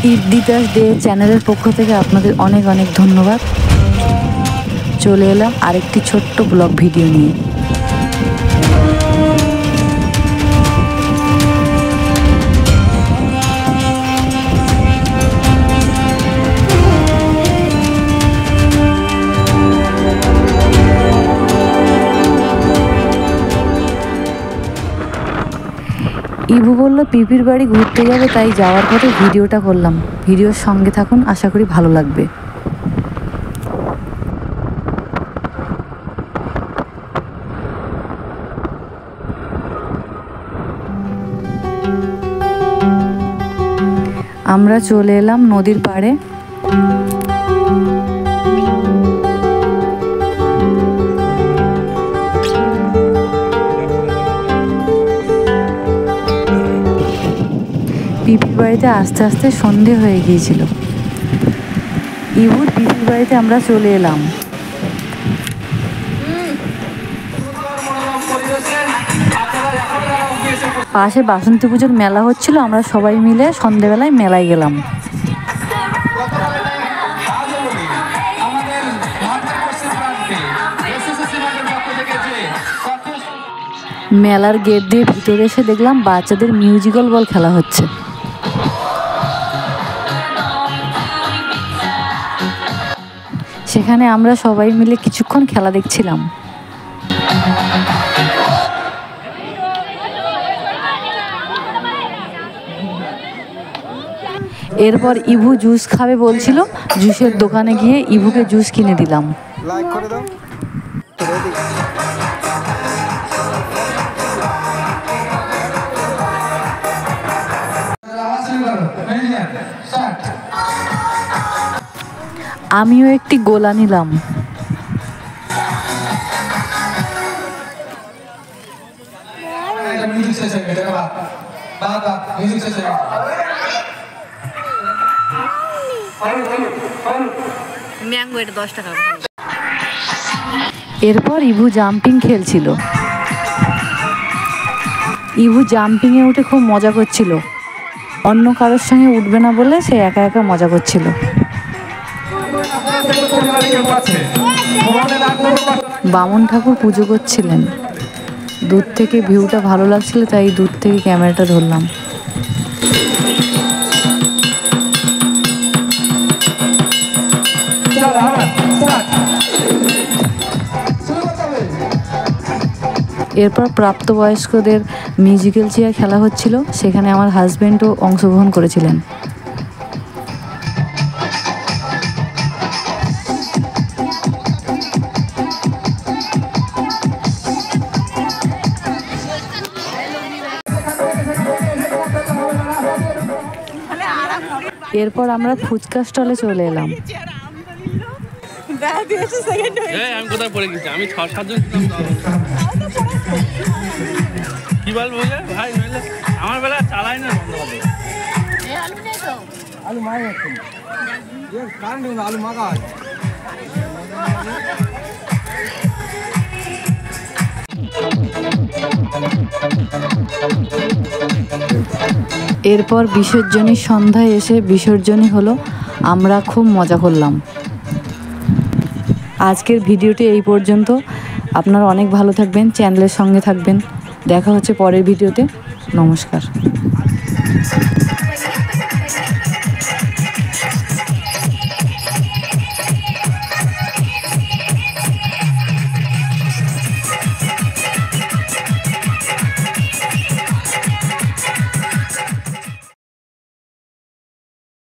তীরদিতাস দে চ্যানেলের পক্ষ থেকে আপনাদের অনেক অনেক ধন্যবাদ। চলে এলাম আরেকটি ছোট্ট ব্লগ ভিডিও নিয়ে। ইভু বলল পিপির বাড়ি ঘুরতে যাবে, তাই যাওয়ার পথে ভিডিওটা করলাম। ভিডিওর সঙ্গে থাকুন, আশা করি ভালো লাগবে। আমরা চলে এলাম নদীর পাড়ে। পিপির বাড়িতে আস্তে আস্তে সন্ধে হয়ে গিয়েছিল। ইভুর পিপির বাড়িতে আমরা চলে এলাম। পাশে বাসন্তী পুজোর মেলা হচ্ছিল, আমরা সবাই মিলে সন্ধেবেলায় মেলায় গেলাম। মেলার গেট দিয়ে ভিতরে এসে দেখলাম বাচ্চাদের মিউজিক্যাল বল খেলা হচ্ছে। সেখানে আমরা সবাই মিলে কিছুক্ষণ খেলা দেখছিলাম। এরপর ইভু জুস খাবে বলছিল, জুসের দোকানে গিয়ে ইভুকে জুস কিনে দিলাম। আমিও একটি গোলা নিলাম। এরপর ইভু জাম্পিং খেলছিল। ইভু জাম্পিংয়ে উঠে খুব মজা করছিল। অন্য কারোর সঙ্গে উঠবে না বলে সে একা একা মজা করছিল। বামন ঠাকুর পুজো করছিলেন। দূর থেকে ভিউটা ভালো লাগছিল, তাই দূর থেকে ক্যামেরাটা ধরলাম। এরপর প্রাপ্তবয়স্কদের মিউজিক্যাল চেয়ার খেলা হচ্ছিল, সেখানে আমার হাজব্যান্ডও অংশগ্রহণ করেছিলেন। এরপর আমরা ফুচকা স্টলে চলে এলাম। আমি কোথায় পড়ে গেছি, আমি 6-7 জন কি বলবো ভাই, আমার বেলা চালাই না বন্ধ হবে। আলু মাছ আছে, আলু মাখা আছে। এরপর বিসর্জনের সন্ধ্যায় এসে বিসর্জনই হলো। আমরা খুব মজা করলাম। আজকের ভিডিওটি এই পর্যন্ত। আপনারা অনেক ভালো থাকবেন, চ্যানেলের সঙ্গে থাকবেন। দেখা হচ্ছে পরের ভিডিওতে। নমস্কার।